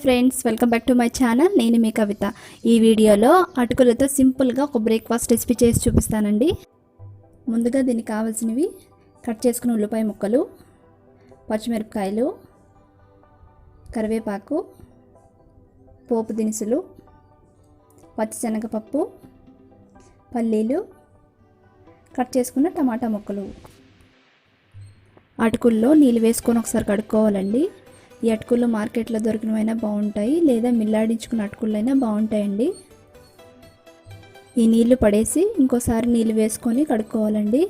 Friends, welcome back to my channel. నేను మీ కవిత. ఈ వీడియోలో అటుకులతో సింపుల్గా ఒక బ్రేక్ఫాస్ట్ రెసిపీ చేసి చూపిస్తానండి. ముందుగా దీనికి కావాల్సినవి కట్ చేసుకున్న ఉల్లిపాయ ముక్కలు, పచ్చిమిరపకాయలు, కరివేపాకు, పోపు దినుసులు, పచ్చిశనగపప్పు, పల్లీలు, కట్ చేసుకున్న టమాటా ముక్కలు. అటుకుల్లో నీళ్ళు వేసుకొని ఒకసారి కడుక్కోవాలండి. ఈ అటుకులు మార్కెట్లో దొరికినవైనా బాగుంటాయి, లేదా మిల్లాడించుకున్న అటుకులైనా బాగుంటాయండి. ఈ నీళ్లు పడేసి ఇంకోసారి నీళ్ళు వేసుకొని కడుక్కోవాలండి.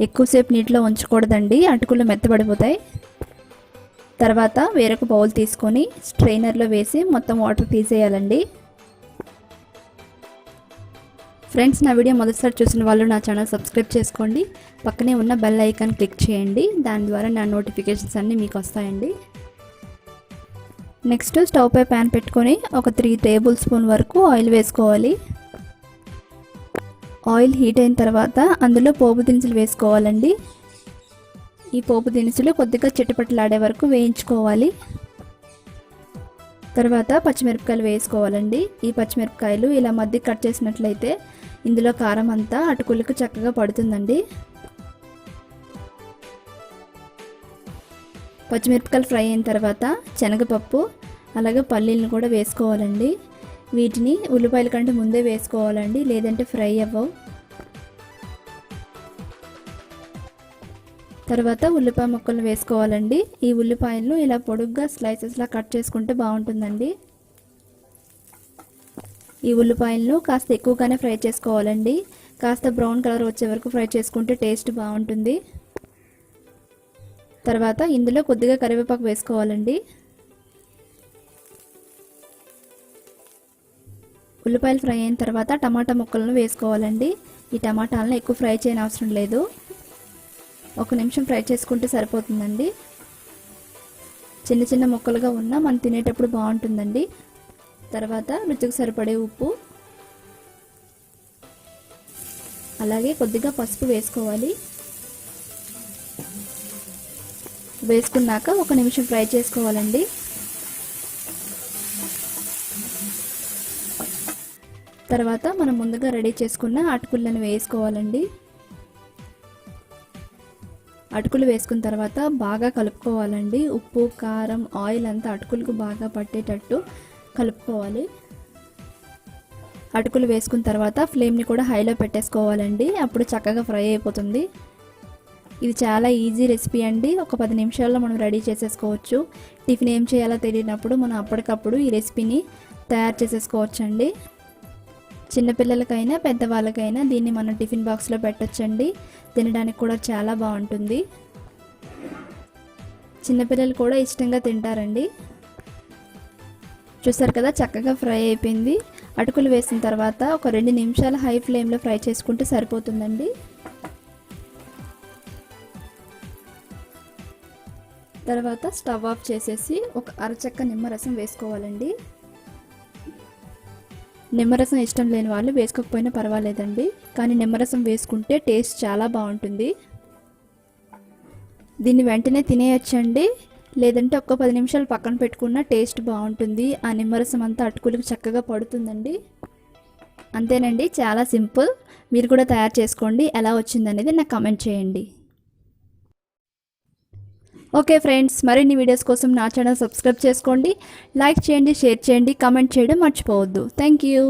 ఎక్కువసేపు నీటిలో ఉంచకూడదండి, అటుకులు మెత్తబడిపోతాయి. తర్వాత వేరొక బౌల్ తీసుకొని స్ట్రైనర్లో వేసి మొత్తం వాటర్ తీసేయాలండి. ఫ్రెండ్స్, నా వీడియో మొదటిసారి చూసిన వాళ్ళు నా ఛానల్ సబ్స్క్రైబ్ చేసుకోండి. పక్కనే ఉన్న బెల్ ఐకాన్ క్లిక్ చేయండి. దాని ద్వారా నా నోటిఫికేషన్స్ అన్నీ మీకు వస్తాయండి. నెక్స్ట్ స్టవ్ పై ప్యాన్ పెట్టుకొని ఒక 3 టేబుల్ స్పూన్ వరకు ఆయిల్ వేసుకోవాలి. ఆయిల్ హీట్ అయిన తర్వాత అందులో పోపు దినుసులు వేసుకోవాలండి. ఈ పోపు దినుసులు కొద్దిగా చిటపటలాడే వరకు వేయించుకోవాలి. తర్వాత పచ్చిమిరపకాయలు వేసుకోవాలండి. ఈ పచ్చిమిరపకాయలు ఇలా మధ్య కట్ చేసినట్లయితే ఇందులో కారం అంతా అటుకులకు చక్కగా పడుతుందండి. పచ్చిమిరపకాయలు ఫ్రై అయిన తర్వాత శనగపప్పు అలాగే పల్లీలను కూడా వేసుకోవాలండి. వీటిని ఉల్లిపాయల కంటే ముందే వేసుకోవాలండి, లేదంటే ఫ్రై అవ్వవు. తర్వాత ఉల్లిపాయ ముక్కలు వేసుకోవాలండి. ఈ ఉల్లిపాయలను ఇలా పొడుగ్గా స్లైసెస్లా కట్ చేసుకుంటే బాగుంటుందండి. ఈ ఉల్లిపాయలను కాస్త ఎక్కువగానే ఫ్రై చేసుకోవాలండి. కాస్త బ్రౌన్ కలర్ వచ్చే వరకు ఫ్రై చేసుకుంటే టేస్ట్ బాగుంటుంది. తర్వాత ఇందులో కొద్దిగా కరివేపాకు వేసుకోవాలండి. ఉల్లిపాయలు ఫ్రై అయిన తర్వాత టమాటా ముక్కలను వేసుకోవాలండి. ఈ టమాటాలను ఎక్కువ ఫ్రై చేయని అవసరం లేదు, 1 నిమిషం ఫ్రై చేసుకుంటే సరిపోతుందండి. చిన్న చిన్న ముక్కలుగా ఉన్నా మనం తినేటప్పుడు బాగుంటుందండి. తర్వాత రుచికి సరిపడే ఉప్పు అలాగే కొద్దిగా పసుపు వేసుకోవాలి. వేసుకున్నాక 1 నిమిషం ఫ్రై చేసుకోవాలండి. తర్వాత మనం ముందుగా రెడీ చేసుకున్న అటుకులను వేసుకోవాలండి. అటుకులు వేసుకున్న తర్వాత బాగా కలుపుకోవాలండి. ఉప్పు, కారం, ఆయిల్ అంతా అటుకులకు బాగా పట్టేటట్టు కలుపుకోవాలి. అటుకులు వేసుకున్న తర్వాత ఫ్లేమ్ని కూడా హైలో పెట్టేసుకోవాలండి. అప్పుడు చక్కగా ఫ్రై అయిపోతుంది. ఇది చాలా ఈజీ రెసిపీ అండి. ఒక 10 నిమిషాల్లో మనం రెడీ చేసేసుకోవచ్చు. టిఫిన్ ఏం చేయాలో తెలియనప్పుడు మనం అప్పటికప్పుడు ఈ రెసిపీని తయారు చేసేసుకోవచ్చండి. చిన్నపిల్లలకైనా పెద్దవాళ్ళకైనా దీన్ని మనం టిఫిన్ బాక్స్లో పెట్టొచ్చండి. తినడానికి కూడా చాలా బాగుంటుంది. చిన్నపిల్లలు కూడా ఇష్టంగా తింటారండి. చూసారు కదా, చక్కగా ఫ్రై అయిపోయింది. అటుకులు వేసిన తర్వాత ఒక 2 నిమిషాలు హై ఫ్లేమ్లో ఫ్రై చేసుకుంటే సరిపోతుందండి. తర్వాత స్టవ్ ఆఫ్ చేసేసి ఒక అరచెక్క నిమ్మరసం వేసుకోవాలండి. నిమ్మరసం ఇష్టం లేని వాళ్ళు వేసుకోకపోయినా పర్వాలేదండి, కానీ నిమ్మరసం వేసుకుంటే టేస్ట్ చాలా బాగుంటుంది. దీన్ని వెంటనే తినేయొచ్చండి, లేదంటే ఒక్క 10 నిమిషాలు పక్కన పెట్టుకున్న టేస్ట్ బాగుంటుంది. ఆ నిమ్మరసం అంతా అటుకులకు చక్కగా పడుతుందండి. అంతేనండి, చాలా సింపుల్. మీరు కూడా తయారు చేసుకోండి. ఎలా వచ్చిందనేది నాకు కామెంట్ చేయండి. ఓకే ఫ్రెండ్స్, మరిన్ని వీడియోస్ కోసం నా ఛానల్ సబ్స్క్రైబ్ చేసుకోండి. లైక్ చేయండి, షేర్ చేయండి, కామెంట్ చేయడం మర్చిపోవద్దు. Thank you.